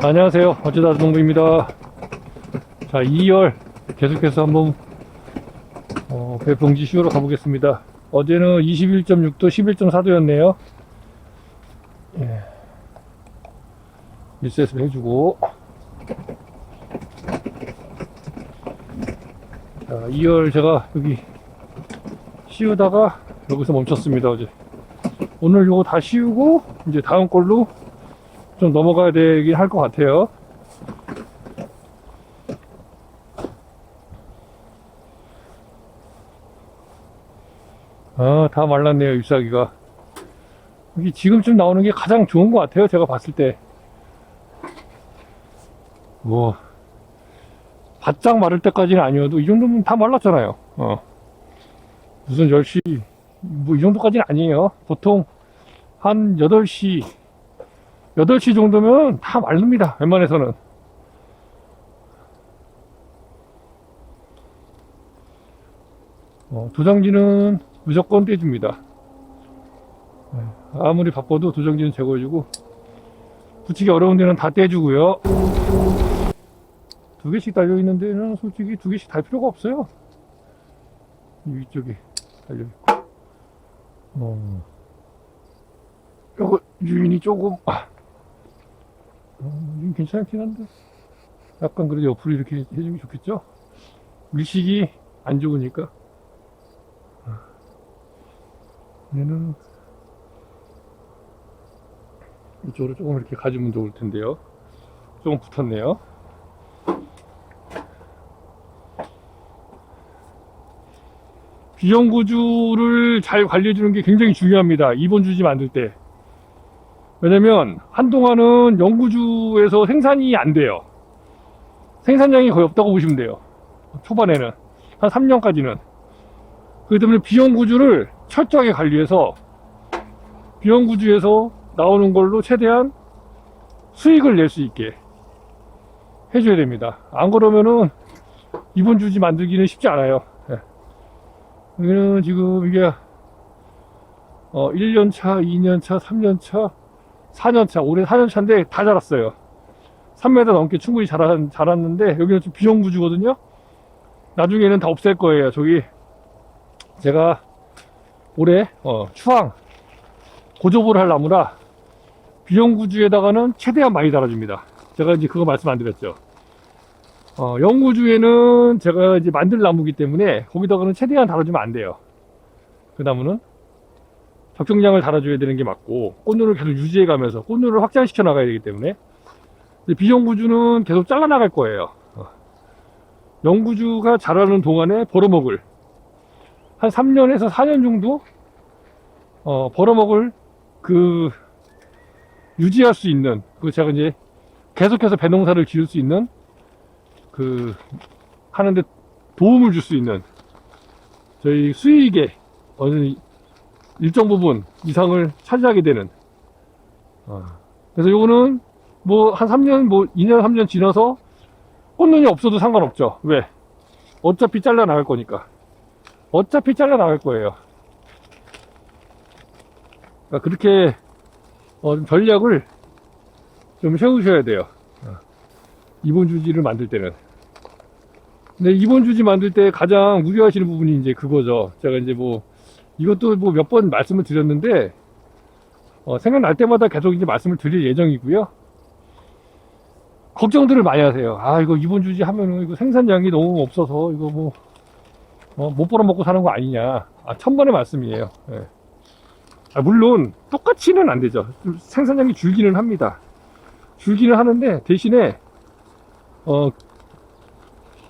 안녕하세요. 어쩌다 농부입니다. 자, 2열 계속해서 한번 배봉지 씌우러 가보겠습니다. 어제는 21.6도, 11.4도였네요. 예. 1세습 해주고. 자, 2열 제가 여기 씌우다가 여기서 멈췄습니다, 어제. 오늘 요거 다 씌우고, 이제 다음 걸로 좀 넘어가야 되긴 할 것 같아요. 아, 다 말랐네요, 잎사귀가. 여기 지금쯤 나오는 게 가장 좋은 것 같아요, 제가 봤을 때. 뭐, 바짝 마를 때까지는 아니어도 이 정도면 다 말랐잖아요. 무슨 10시, 뭐 이 정도까지는 아니에요. 보통 한 8시 정도면 다 마릅니다, 웬만해서는. 도장지는 무조건 떼줍니다. 아무리 바빠도 도장지는 제거해주고, 붙이기 어려운 데는 다 떼주고요. 2개씩 달려있는 데는 솔직히 2개씩 달 필요가 없어요. 위쪽에 달려있고. 요거 유인이 조금 괜찮긴 한데 약간 그래도 옆으로 이렇게 해주면 좋겠죠? 밀식이 안 좋으니까. 얘는 이쪽으로 조금 이렇게 가주면 좋을 텐데요. 조금 붙었네요. 비영구주를 잘 관리해주는 게 굉장히 중요합니다. 이번 주지 만들 때. 왜냐면 한동안은 영구주에서 생산이 안 돼요. 생산량이 거의 없다고 보시면 돼요. 초반에는 한 3년까지는. 그렇기 때문에 비영구주를 철저하게 관리해서 비영구주에서 나오는 걸로 최대한 수익을 낼 수 있게 해줘야 됩니다. 안 그러면은 이번 주지 만들기는 쉽지 않아요. 여기는 지금 이게 1년차, 2년차, 3년차, 4년차, 올해 4년차인데 다 자랐어요. 3m 넘게 충분히 자랐는데 여기는 좀 비영구주거든요. 나중에는 다 없앨 거예요. 저기 제가 올해 추앙 고조보를 할 나무라 비영구주에다가는 최대한 많이 달아줍니다. 제가 이제 그거 말씀 안 드렸죠. 영구주에는 제가 이제 만들 나무기 때문에 거기다가는 최대한 달아주면 안 돼요. 그 나무는 적정량을 달아줘야 되는 게 맞고, 꽃눈을 계속 유지해 가면서 꽃눈을 확장시켜 나가야 되기 때문에. 비영구주는 계속 잘라 나갈 거예요. 영구주가 자라는 동안에 벌어먹을 한 3년에서 4년 정도 벌어먹을 유지할 수 있는, 제가 이제 계속해서 배농사를 지을 수 있는 하는데 도움을 줄 수 있는 저희 수익의 어느 일정 부분 이상을 차지하게 되는. 그래서 요거는 뭐 한 3년, 뭐 2년, 3년 지나서 꽃눈이 없어도 상관없죠. 왜? 어차피 잘라 나갈 거니까. 어차피 잘라 나갈 거예요. 그러니까 그렇게 전략을 좀 세우셔야 돼요. 이번 주지를 만들 때는. 근데 이번 주지 만들 때 가장 우려하시는 부분이 이제 그거죠. 제가 이제 뭐 이것도 뭐 몇 번 말씀을 드렸는데 생각날 때마다 계속 이제 말씀을 드릴 예정이고요. 걱정들을 많이 하세요. 이거 이번 주지 하면은 이거 생산량이 너무 없어서 이거 뭐 못 벌어먹고 사는 거 아니냐. 천번의 말씀이에요. 예. 물론 똑같이는 안 되죠. 생산량이 줄기는 합니다. 줄기는 하는데 대신에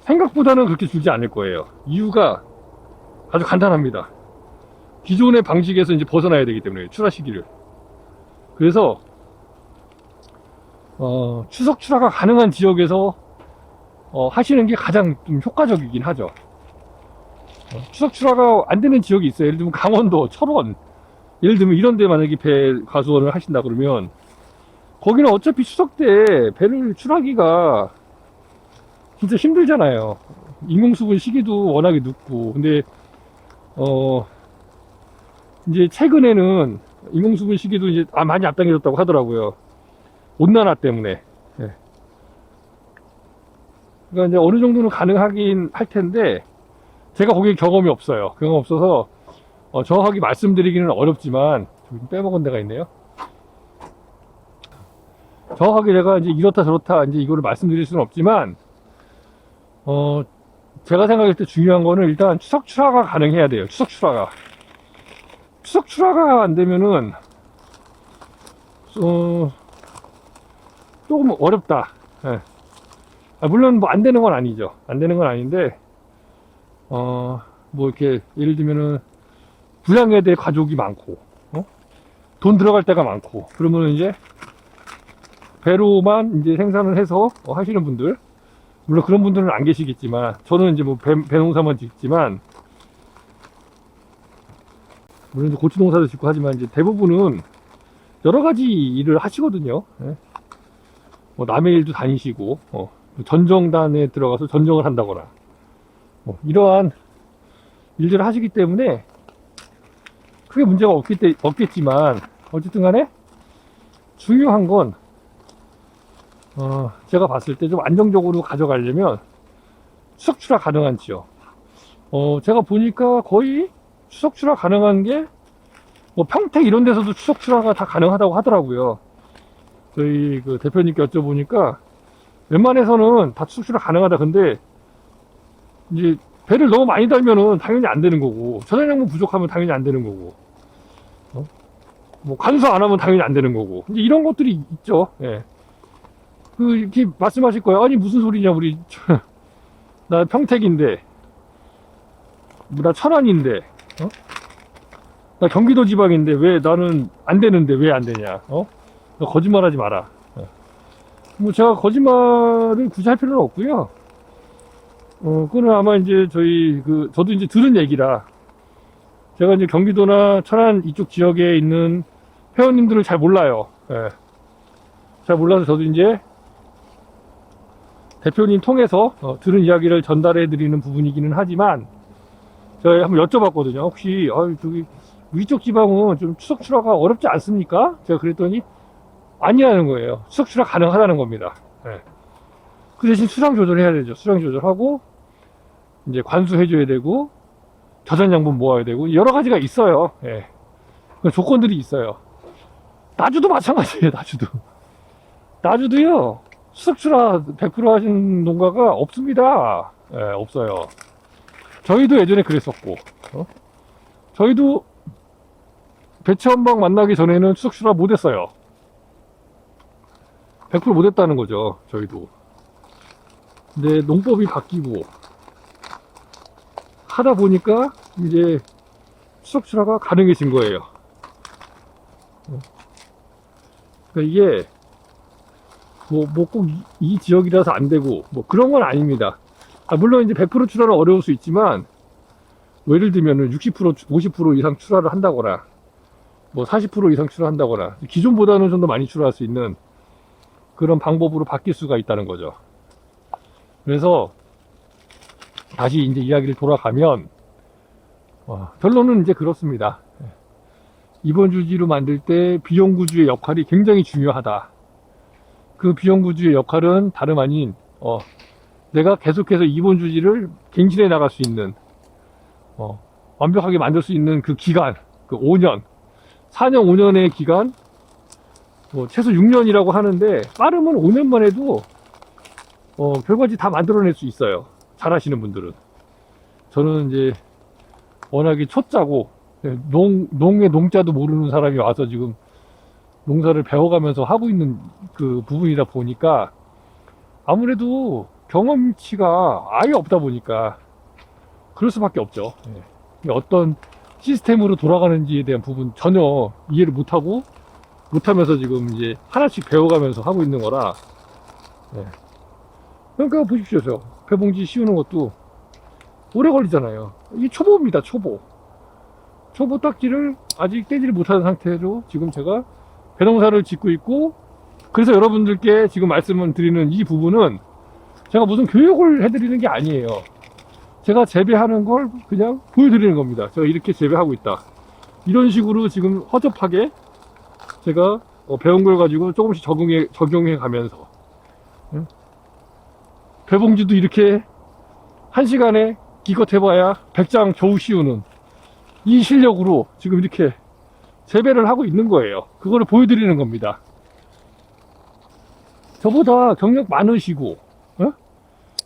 생각보다는 그렇게 줄지 않을 거예요. 이유가 아주 간단합니다. 기존의 방식에서 이제 벗어나야 되기 때문에, 출하 시기를. 그래서 추석 출하가 가능한 지역에서 하시는 게 가장 좀 효과적이긴 하죠. 추석 출하가 안 되는 지역이 있어요. 예를 들면 강원도, 철원, 예를 들면 이런 데 만약에 배 가수원을 하신다 그러면 거기는 어차피 추석 때 배를 출하기가 진짜 힘들잖아요. 인공수분 시기도 워낙에 늦고. 근데 이제 최근에는 인공수분 시기도 이제 많이 앞당겨졌다고 하더라고요. 온난화 때문에. 예. 그러니까 이제 어느 정도는 가능하긴 할 텐데, 제가 거기에 경험이 없어요. 경험 없어서, 정확하게 말씀드리기는 어렵지만, 좀 빼먹은 데가 있네요. 정확하게 제가 이제 이렇다 저렇다 이제 이거를 말씀드릴 수는 없지만, 제가 생각할 때 중요한 거는 일단 추석 출하가 가능해야 돼요. 추석 출하가. 추석 출하가 안 되면은, 조금 어렵다. 예. 물론 뭐 안 되는 건 아니죠. 안 되는 건 아닌데, 뭐 이렇게 예를 들면은 부양해야 될 가족이 많고, 돈 들어갈 때가 많고, 그러면은 이제 배로만 이제 생산을 해서 하시는 분들, 물론 그런 분들은 안 계시겠지만, 저는 이제 뭐 배 농사만 짓지만, 물론 이제 고추 농사도 짓고 하지만 이제 대부분은 여러 가지 일을 하시거든요. 예. 뭐 남의 일도 다니시고, 전정단에 들어가서 전정을 한다거나, 이러한 일들을 하시기 때문에 크게 문제가 없겠지만, 어쨌든 간에 중요한 건, 제가 봤을 때 좀 안정적으로 가져가려면 추석 출하 가능한 지역. 제가 보니까 거의 추석 출하 가능한 게, 뭐 평택 이런 데서도 추석 출하가 다 가능하다고 하더라고요. 저희 그 대표님께 여쭤보니까 웬만해서는 다 추석 출하 가능하다. 근데 이제 배를 너무 많이 달면은 당연히 안 되는 거고, 저장량분 부족하면 당연히 안 되는 거고, 뭐 관수 안 하면 당연히 안 되는 거고, 이제 이런 것들이 있죠. 예. 이렇게 말씀하실 거예요. 아니 무슨 소리냐, 우리 나 평택인데, 나 천안인데, 나 경기도 지방인데 왜 나는 안 되는데 왜 안 되냐? 너 거짓말하지 마라. 뭐 제가 거짓말을 굳이 할 필요는 없고요. 그거는 아마 이제 저도 이제 들은 얘기라, 제가 이제 경기도나 천안 이쪽 지역에 있는 회원님들을 잘 몰라요. 예. 잘 몰라서 저도 이제 대표님 통해서 들은 이야기를 전달해 드리는 부분이기는 하지만, 제가 한번 여쭤봤거든요. 혹시 저기 위쪽 지방은 좀 추석 출하가 어렵지 않습니까? 제가 그랬더니 아니라는 거예요. 추석 출하 가능하다는 겁니다. 예. 그 대신 수량 조절해야 되죠. 수량 조절하고 이제 관수해줘야 되고 저장량분 모아야 되고 여러 가지가 있어요. 예. 조건들이 있어요. 나주도 마찬가지예요. 나주도요. 추석 출하 100% 하신 농가가 없습니다. 예, 없어요. 저희도 예전에 그랬었고, 저희도 배추한방 만나기 전에는 추석 출하 못했어요. 100% 못했다는 거죠. 저희도. 근데 농법이 바뀌고 하다 보니까 이제 추석 출하가 가능해진 거예요. 그러니까 이게 뭐 꼭 이 지역이라서 안 되고 뭐 그런 건 아닙니다. 물론 이제 100% 출하는 어려울 수 있지만, 뭐 예를 들면은 60% 50% 이상 출하를 한다거나 뭐 40% 이상 출하한다거나 기존보다는 좀 더 많이 출하할 수 있는 그런 방법으로 바뀔 수가 있다는 거죠. 그래서 다시 이제 이야기를 돌아가면, 결론은 이제 그렇습니다. 이번 주지로 만들 때 비용구주의 역할이 굉장히 중요하다. 그 비용구주의 역할은 다름 아닌 내가 계속해서 이번 주지를 갱신해 나갈 수 있는, 완벽하게 만들 수 있는 그 기간, 그 5년, 4년, 5년의 기간, 최소 6년이라고 하는데, 빠르면 5년만 해도, 별거지 다 만들어낼 수 있어요. 잘 하시는 분들은. 저는 이제, 워낙에 초짜고, 농의 농자도 모르는 사람이 와서 지금 농사를 배워가면서 하고 있는 그 부분이다 보니까, 아무래도 경험치가 아예 없다 보니까, 그럴 수밖에 없죠. 어떤 시스템으로 돌아가는지에 대한 부분 전혀 이해를 못하면서 지금 이제 하나씩 배워가면서 하고 있는 거라. 그러니까 보십시오. 배봉지 씌우는 것도 오래 걸리잖아요. 이게 초보입니다. 초보 딱지를 아직 떼지를 못하는 상태로 지금 제가 배농사를 짓고 있고, 그래서 여러분들께 지금 말씀을 드리는 이 부분은 제가 무슨 교육을 해드리는 게 아니에요. 제가 재배하는 걸 그냥 보여드리는 겁니다. 제가 이렇게 재배하고 있다. 이런 식으로 지금 허접하게 제가 배운 걸 가지고 조금씩 적용해 가면서 배봉주도 이렇게 1시간에 기껏 해봐야 100장 겨우 씌우는 이 실력으로 지금 이렇게 재배를 하고 있는 거예요. 그거를 보여드리는 겁니다. 저보다 경력 많으시고, 어?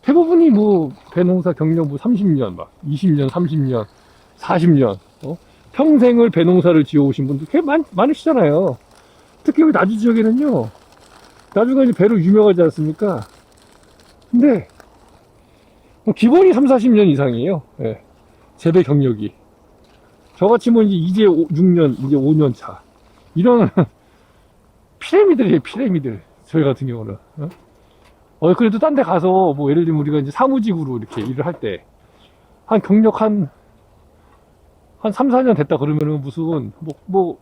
대부분이 뭐 배농사 경력 뭐 30년, 막 20년, 30년, 40년, 평생을 배농사를 지어오신 분들 꽤 많으시잖아요. 특히 여기 나주 지역에는요, 나주가 이제 배로 유명하지 않습니까? 근데 뭐 기본이 3, 40년 이상이에요. 예. 재배 경력이. 저같이 뭐 이제 6년, 이제 5년 차. 이런 피라미드예요, 피라미드. 저희 같은 경우는. 그래도 딴 데 가서, 뭐, 예를 들면 우리가 이제 사무직으로 이렇게 일을 할 때, 경력 한 3, 4년 됐다 그러면은 무슨,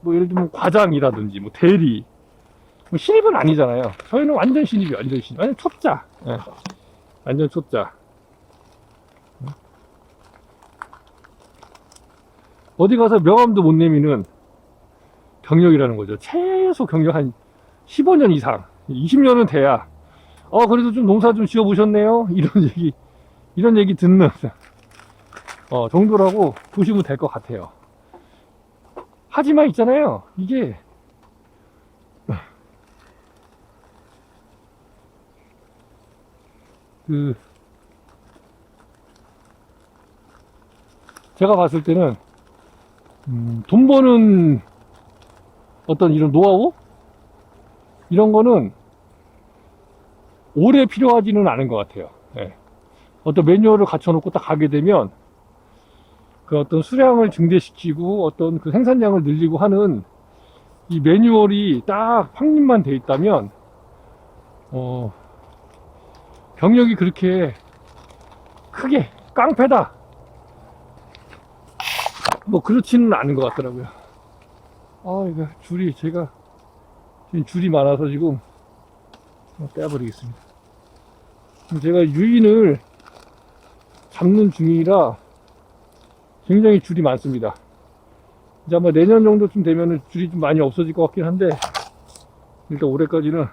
예를 들면 과장이라든지, 뭐, 대리. 뭐 신입은 아니잖아요. 저희는 완전 신입이에요, 완전 신입. 완전 초짜. 예. 완전 초짜. 어디 가서 명함도 못 내미는 경력이라는 거죠. 최소 경력 한 15년 이상, 20년은 돼야, 그래도 좀 농사 좀 지어 보셨네요? 이런 얘기 듣는, 정도라고 보시면 될 것 같아요. 하지만 있잖아요. 이게, 제가 봤을 때는, 돈 버는 어떤 이런 노하우? 이런 거는 오래 필요하지는 않은 것 같아요. 예. 어떤 매뉴얼을 갖춰놓고 딱 가게 되면 그 어떤 수량을 증대시키고 어떤 그 생산량을 늘리고 하는 이 매뉴얼이 딱 확립만 돼 있다면, 경력이 그렇게 크게 깡패다, 뭐 그렇지는 않은 것 같더라고요. 이거 제가 지금 줄이 많아서 지금 떼어버리겠습니다. 제가 유인을 잡는 중이라 굉장히 줄이 많습니다. 이제 아마 내년 정도쯤 되면은 줄이 좀 많이 없어질 것 같긴 한데, 일단 올해까지는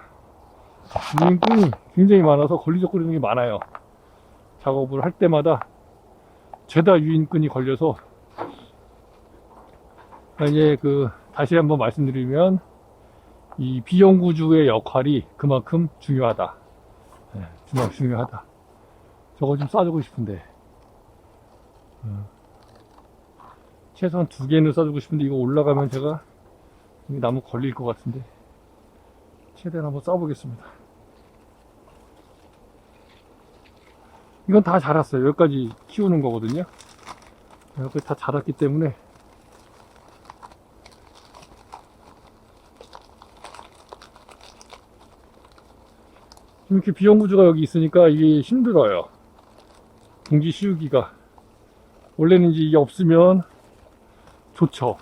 유인끈이 굉장히 많아서 걸리적거리는 게 많아요. 작업을 할 때마다 죄다 유인끈이 걸려서, 이제 다시 한번 말씀드리면, 이 비연구주의 역할이 그만큼 중요하다. 네, 중요하다. 저거 좀 싸주고 싶은데, 최소한 2개는 싸주고 싶은데, 이거 올라가면 제가 나무 걸릴 것 같은데, 최대한 한번 싸보겠습니다. 이건 다 자랐어요. 여기까지 키우는 거거든요. 여기 다 자랐기 때문에, 이렇게 비연구주가 여기 있으니까 이게 힘들어요. 봉지 씌우기가. 원래는 이제 이게 없으면 좋죠.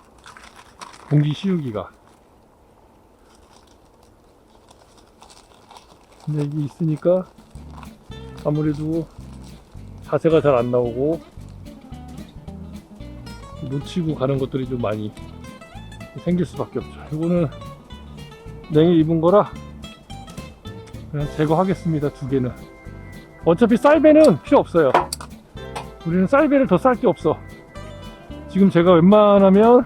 봉지 씌우기가. 근데 이게 있으니까 아무래도 자세가 잘 안 나오고 놓치고 가는 것들이 좀 많이 생길 수밖에 없죠. 이거는 냉이 입은 거라 그냥 제거하겠습니다. 2개는. 어차피 쌀배는 필요 없어요. 우리는 쌀배를 더 쌀 게 없어. 지금 제가 웬만하면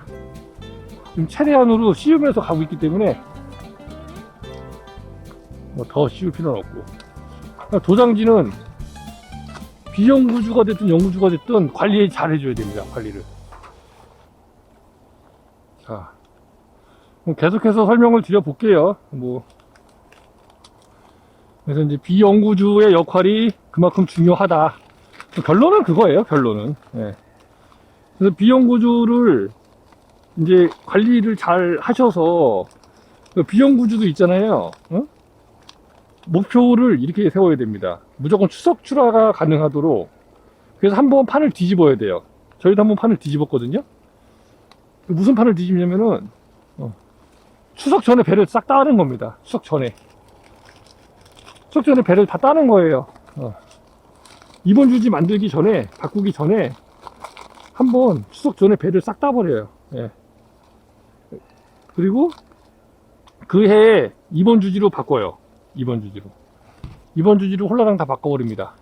지금 최대한으로 씌우면서 가고 있기 때문에 뭐 더 씌울 필요는 없고, 도장지는 비연구주가 됐든 연구주가 됐든 관리 잘 해줘야 됩니다. 관리를. 자, 계속해서 설명을 드려볼게요. 그래서 이제 비연구주의 역할이 그만큼 중요하다. 결론은 그거예요, 결론은. 예. 그래서 비연구주를 이제 관리를 잘 하셔서, 비연구주도 있잖아요. 목표를 이렇게 세워야 됩니다. 무조건 추석 출하가 가능하도록. 그래서 한번 판을 뒤집어야 돼요. 저희도 한번 판을 뒤집었거든요. 무슨 판을 뒤집냐면은, 추석 전에 배를 싹 따는 겁니다. 추석 전에 배를 다 따는 거예요. 이번 주지 만들기 전에, 바꾸기 전에 한번 추석 전에 배를 싹 따버려요. 예. 그리고 그 해에 이번 주지로 바꿔요. 이번 주지로. 이번 주지를 홀라당 다 바꿔버립니다.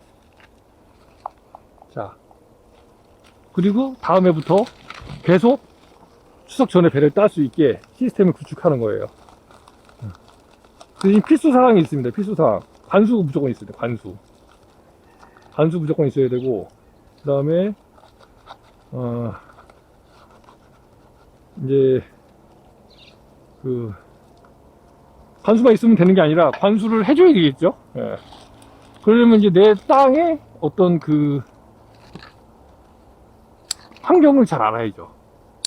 자, 그리고 다음 해부터 계속 추석 전에 배를 딸 수 있게 시스템을 구축하는 거예요. 이 필수사항이 있습니다. 필수사항. 관수 무조건 있어야 돼요. 관수. 관수 무조건 있어야 되고, 그 다음에, 이제, 관수만 있으면 되는 게 아니라 관수를 해줘야 되겠죠. 예. 그러려면 이제 내 땅에 어떤 환경을 잘 알아야죠.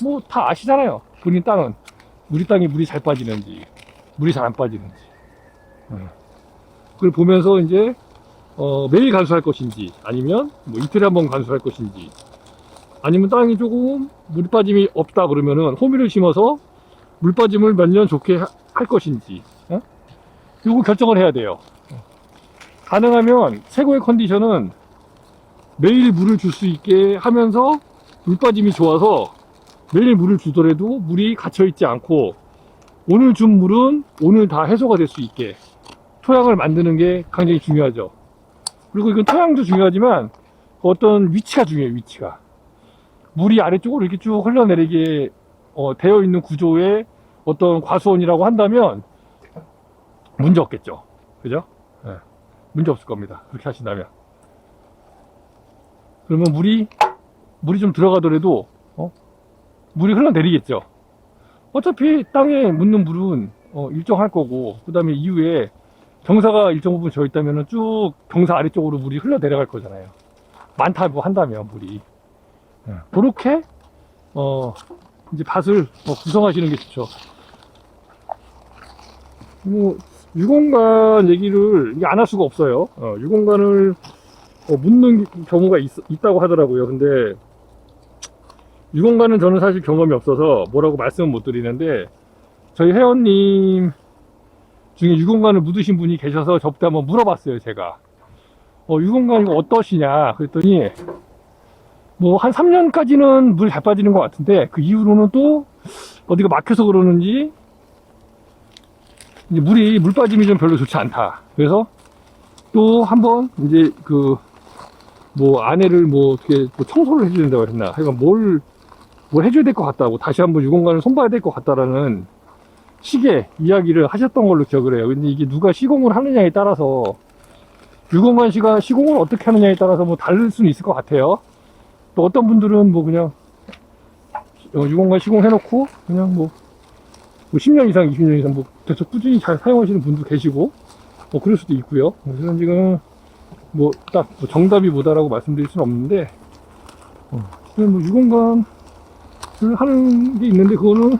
뭐 다 아시잖아요. 본인 땅은 우리 땅이 물이 잘 빠지는지 물이 잘 안 빠지는지 그걸 보면서 이제 매일 관수할 것인지 아니면 뭐 이틀에 한 번 관수할 것인지 아니면 땅이 조금 물 빠짐이 없다 그러면은 호미를 심어서 물 빠짐을 몇 년 좋게 할 것인지 이거 결정을 해야 돼요. 가능하면 최고의 컨디션은 매일 물을 줄 수 있게 하면서 물 빠짐이 좋아서 매일 물을 주더라도 물이 갇혀있지 않고 오늘 준 물은 오늘 다 해소가 될 수 있게 토양을 만드는 게 굉장히 중요하죠. 그리고 이건 토양도 중요하지만 어떤 위치가 중요해요. 위치가 물이 아래쪽으로 이렇게 쭉 흘러내리게 되어 있는 구조의 어떤 과수원이라고 한다면 문제 없겠죠. 그죠? 네. 문제 없을 겁니다. 그렇게 하신다면. 그러면 물이 좀 들어가더라도 물이 흘러내리겠죠. 어차피 땅에 묻는 물은 일정할 거고, 그 다음에 이후에 경사가 일정 부분 져 있다면 쭉 경사 아래쪽으로 물이 흘러내려갈 거잖아요. 많다고 한다면 물이. 그렇게 이제 밭을 구성하시는 게 좋죠. 뭐 유공간 얘기를 안 할 수가 없어요. 유공간을 묻는 경우가 있다고 하더라고요. 근데 유공간은 저는 사실 경험이 없어서 뭐라고 말씀은 못 드리는데 저희 회원님 중에 유공간을 묻으신 분이 계셔서 저부터 한번 물어봤어요. 제가 유공간 이거 어떠시냐 그랬더니 뭐 한 3년까지는 물 잘 빠지는 것 같은데 그 이후로는 또 어디가 막혀서 그러는지 이제 물 빠짐이 좀 별로 좋지 않다. 그래서 또 한번 이제 뭐 아내를 뭐 어떻게 뭐 청소를 해줘야 된다고 했나 하여간 뭘 해줘야 될 것 같다고 다시 한번 유공간을 손봐야 될 것 같다라는 식의 이야기를 하셨던 걸로 기억을 해요. 근데 이게 누가 시공을 하느냐에 따라서 유공간 시공을 어떻게 하느냐에 따라서 뭐 다를 수는 있을 것 같아요. 또 어떤 분들은 뭐 그냥 유공간 시공해놓고 그냥 뭐 10년 이상 20년 이상 뭐 계속 꾸준히 잘 사용하시는 분도 계시고 뭐 그럴 수도 있고요. 그래서 지금 뭐 딱 정답이 뭐다라고 말씀드릴 수는 없는데 뭐 유공간을 하는 게 있는데 그거는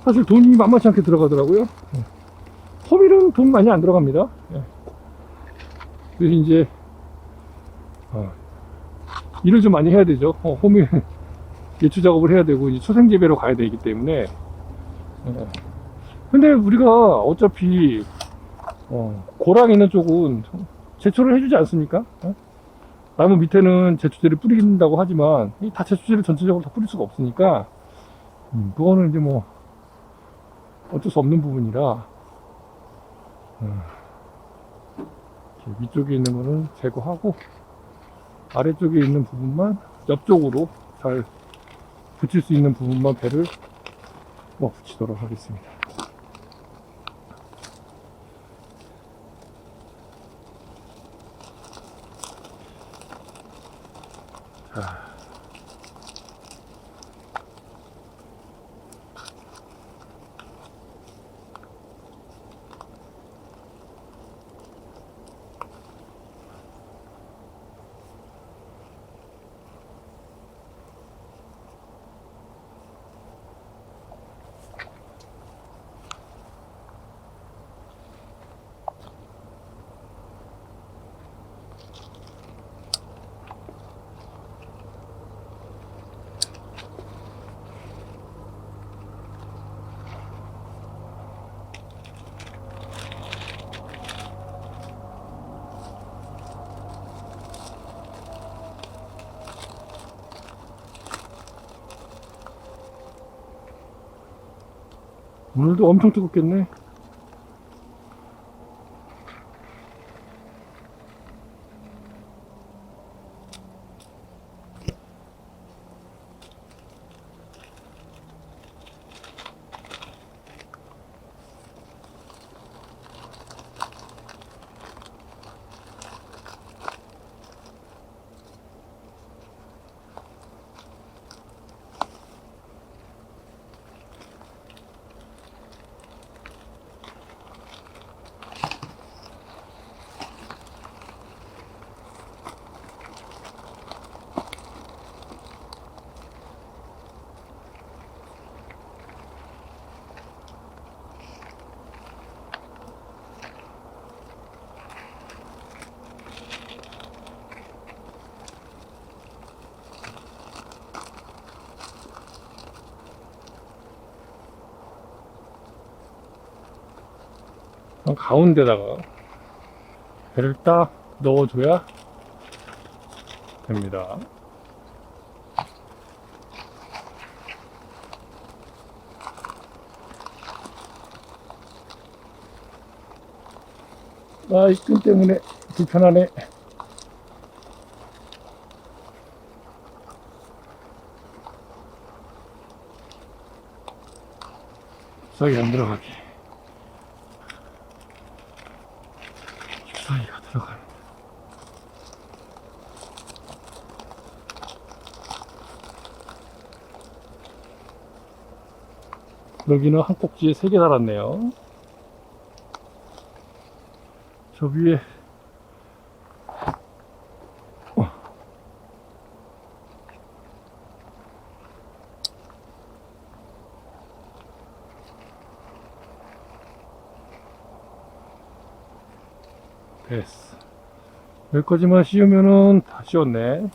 사실 돈이 만만치 않게 들어가더라고요. 호밀은 돈 많이 안 들어갑니다. 그래서 이제 일을 좀 많이 해야 되죠. 호밀 예추 작업을 해야 되고 이제 초생재배로 가야 되기 때문에 근데 우리가 어차피 고랑 있는 쪽은 제초를 해주지 않습니까? 나무 밑에는 제초제를 뿌린다고 하지만 다 제초제를 전체적으로 다 뿌릴 수가 없으니까 그거는 이제 뭐 어쩔 수 없는 부분이라 위쪽에 있는 거는 제거하고 아래쪽에 있는 부분만 옆쪽으로 잘 붙일 수 있는 부분만 배를 붙이도록 하겠습니다. 자. 오늘도 엄청 뜨겁겠네. 가운데다가 배를 딱 넣어줘야 됩니다. 아, 이 끈 때문에 불편하네. 주사기 안 들어가게. 주사기가 들어가네. 여기는 한 꼭지에 3개 달았네요. 저 위에 됐어. 여기까지만 씌우면은 다 씌웠네.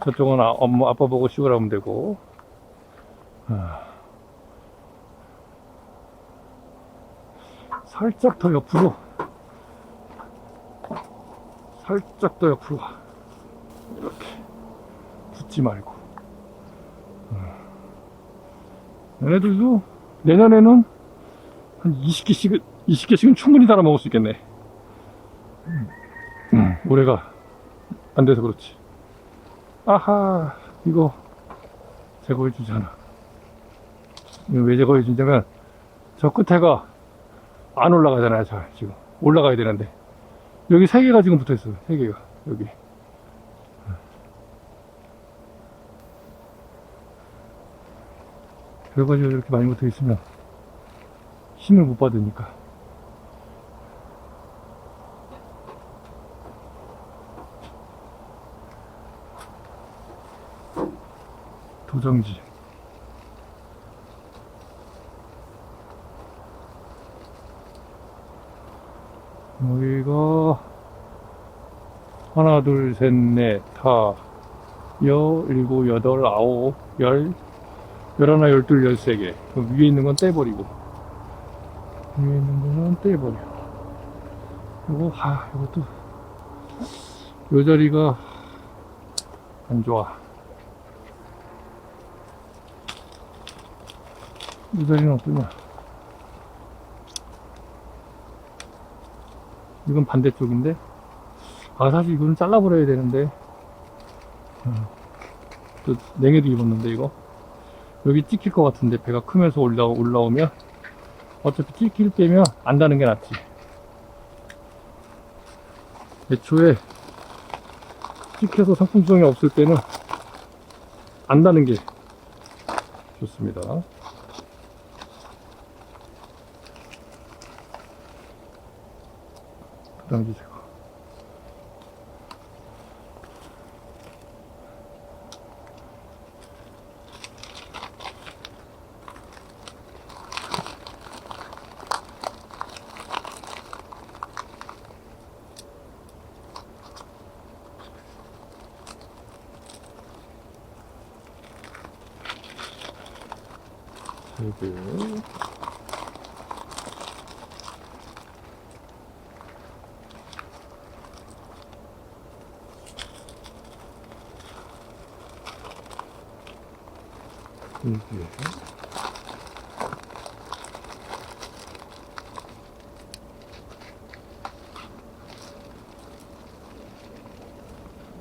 저쪽은 엄마 아빠 보고 씌우라면 되고. 살짝 더 옆으로, 살짝 더 옆으로 이렇게 붙지 말고. 얘네들도 내년에는 한 20개씩은 충분히 달아 먹을 수 있겠네. 올해가 안 돼서 그렇지. 아하, 이거 제거해 주잖아. 이거 왜 제거해 주냐면 저 끝에가 안 올라가잖아요. 잘 지금 올라가야 되는데 여기 3개가 지금 붙어 있어요. 3개가 여기. 그래가지고 이렇게 많이 붙어 있으면 힘을 못 받으니까. 도정지. 여기가 하나, 둘, 셋, 넷, 다, 일곱, 여덟, 아홉, 열하나, 열둘, 13개. 그 위에 있는 건 떼버리고. 위에 있는 거는 떼버려. 이것도, 요 자리가 안 좋아. 이 자리는 어떠냐. 이건 반대쪽인데, 사실 이거는 잘라버려야 되는데, 또 냉해도 입었는데 이거 여기 찍힐 것 같은데, 배가 크면서 올라오면 어차피 찍힐 때면 안 다는 게 낫지. 애초에 찍혀서 상품성이 없을 때는 안 다는 게 좋습니다. 부담지 제거. 여기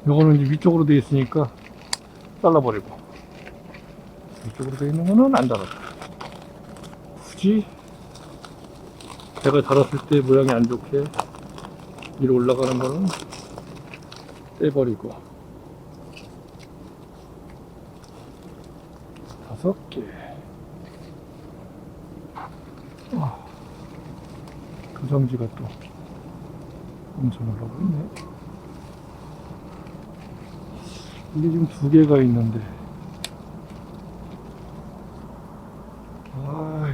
요거는 이제 위쪽으로 되어 있으니까 잘라버리고, 위쪽으로 되어 있는 거는 안 달아줘. 굳이 배가 달았을 때 모양이 안 좋게 위로 올라가는 거는 떼버리고. 5개. 도정지가 또 엄청 올라오고 있네. 이게 지금 2개가 있는데,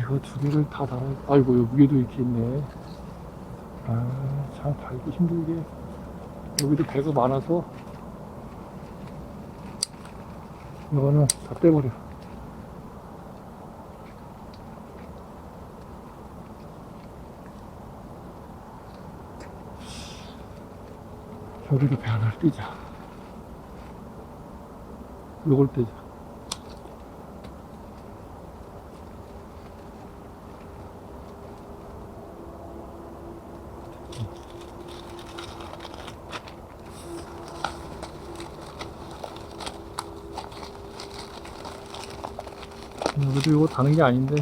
이거 2개를 다 달아. 아이고, 여기 위에도 이렇게 있네. 참 달기 힘들게. 여기도 배가 많아서 이거는 다 떼버려. 여기도 배 하나를 띄자. 요걸 떼자. 여기도 이거 다는 게 아닌데.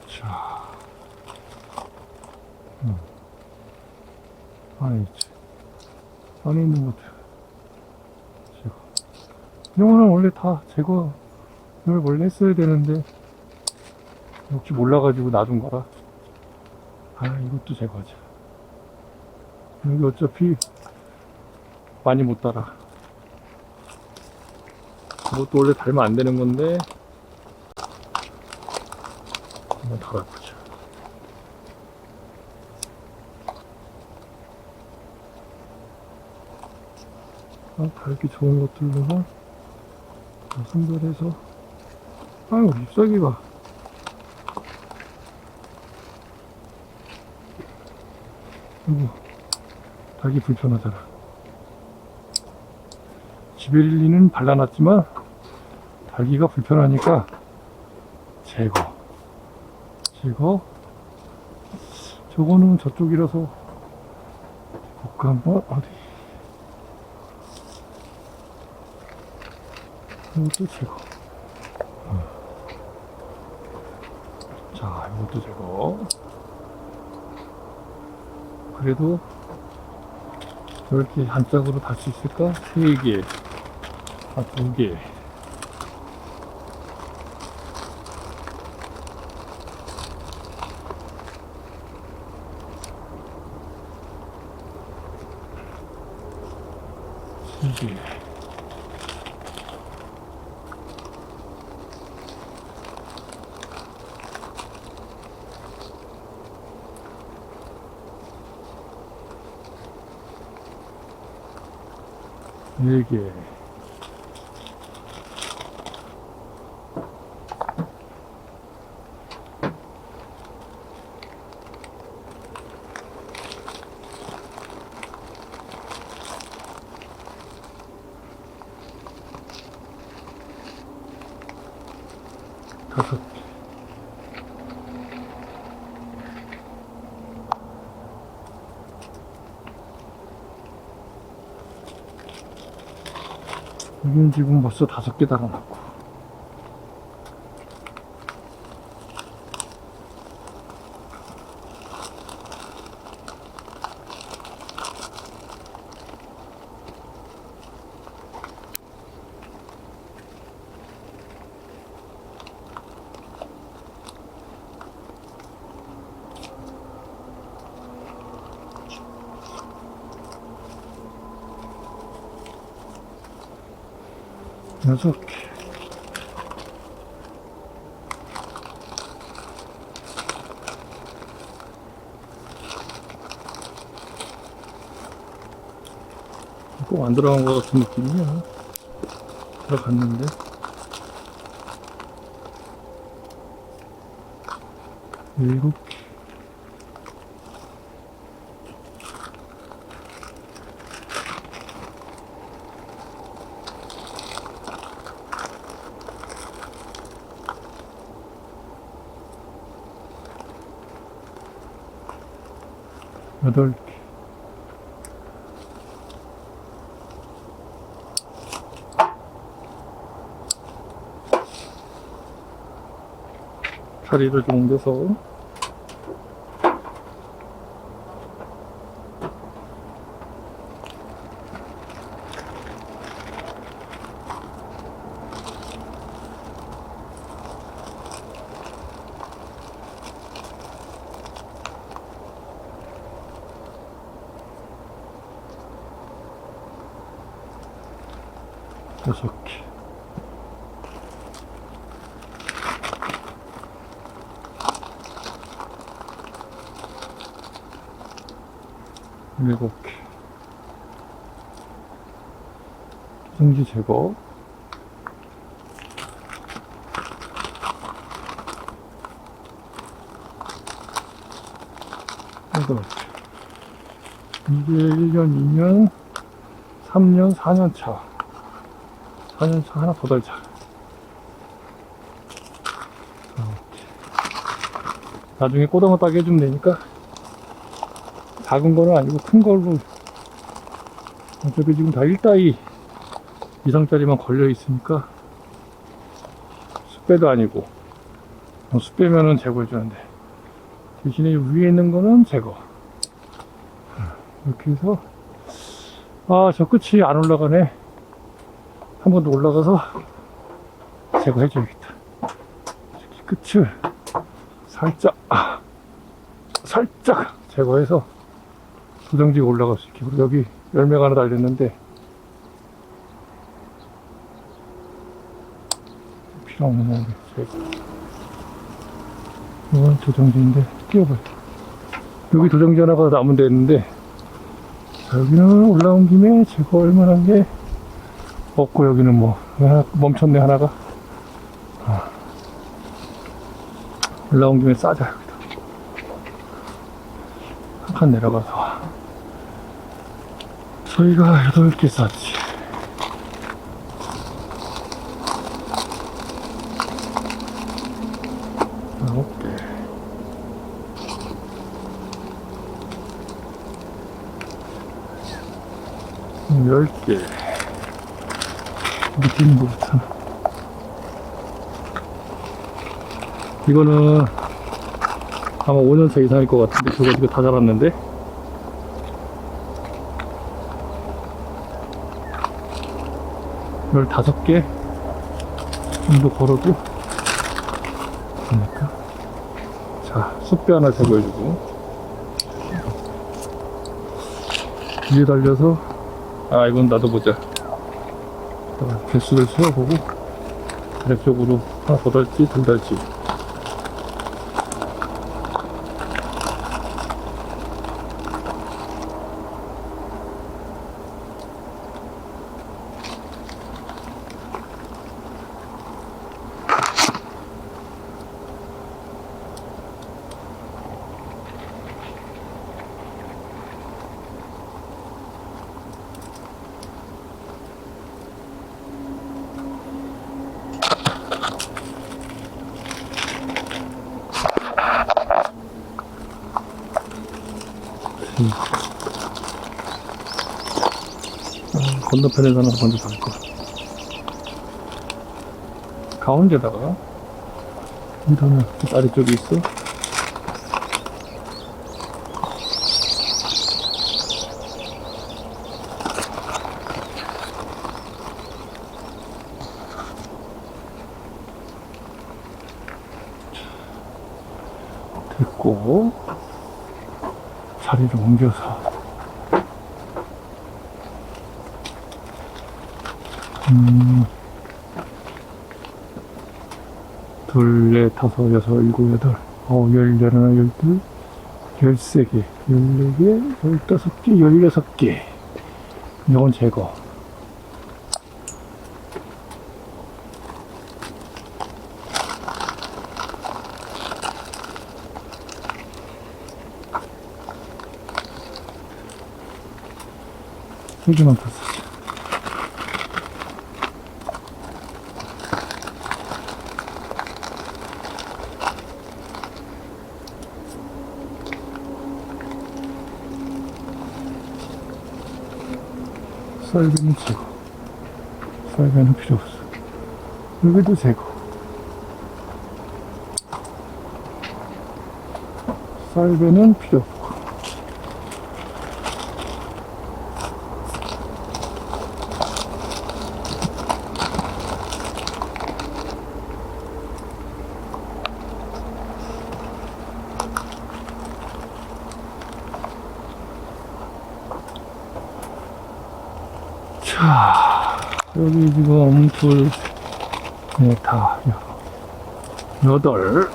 자, 안에 있지. 안에 있는 것들 제거. 이런 거는 원래 다 제거를 원래 했어야 되는데 혹시 몰라가지고 놔둔 거라. 아, 이것도 제거하자. 여기 어차피 많이 못 달아. 이것도 원래 달면 안 되는 건데 한번 달아보자. 달기 좋은 것들로만 선별해서. 아유, 잎사귀가 이거 달기 불편하잖아. 지베릴린은 발라놨지만 달기가 불편하니까 제거. 저거는 저쪽이라서 볼까 한번. 어디 이것도 제거. 자, 이것도 제거. 그래도 이렇게 한 짝으로 달 수 있을까? 3개, 2개. 이게 4개. 다섯 개. 여기는 지금 벌써 5개 달아놨고. 여섯 개. 꼭 안 들어간 것 같은 느낌이야. 들어갔는데. 일곱 개. 여덟 개. 자리를 좀 옮겨서. 여섯 개. 7개. 투정지 제거. 이게 1년, 2년, 3년, 4년 차. 4년 차 하나 더 달자. 나중에 꼬다마 따게 해주면 되니까 작은 거는 아니고 큰 걸로. 어차피 지금 다 1따위 이상짜리만 걸려 있으니까 숯배도 아니고 숯배면은 제거해 주는데 대신에 위에 있는 거는 제거. 이렇게 해서 저 끝이 안 올라가네. 한 번 더 올라가서 제거해 줘야겠다. 끝을 살짝 제거해서 도장지가 올라갈 수 있게. 그리고 여기 열매가 하나 달렸는데 필요 없는 건데 제거. 이건 도장지인데 띄워봐요. 여기 도장지 하나가 남으면 되는데 여기는 올라온 김에 제거할 만한 게 없고, 여기는 뭐 멈췄네 하나가. 올라온 김에 싸자. 여기다 한 칸 내려가서 저희가 8개 쌌지. 오케이. 10개. 밑에 있는 거부터. 이거는 아마 5년차 이상일 것 같은데, 저거 지금 다 자랐는데. 열 15개 정도 걸어도 되니까. 자, 숯배 하나 제거해주고, 위에 달려서, 이건 놔둬보자. 개수를 세어보고, 아래쪽으로 하나 더 달지, 둘 달지. 건너편에서 하나 먼저 담고, 가운데다가 이거는 아래쪽에 있어. 됐고, 자리를 옮겨서 둘, 넷, 다섯, 여섯, 일곱, 여덟, 열, 열하나, 열둘, 13개, 14개, 15개, 16개. 이건 제거. 여기만 더 쓰자. 썰배는 제거. 썰배는 필요 없어. 여기도 제거. 썰배는 필요 없고. 자, 여기 지금 둘, 넷, 다, 여덟.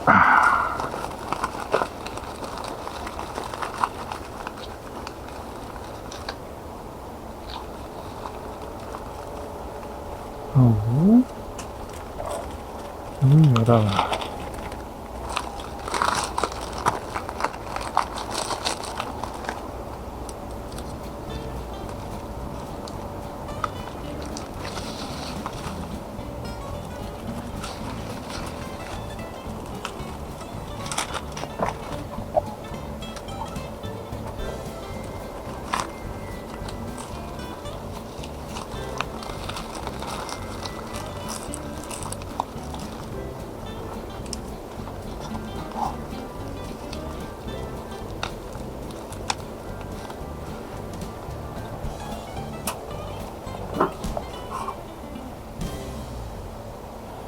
하고, 여기다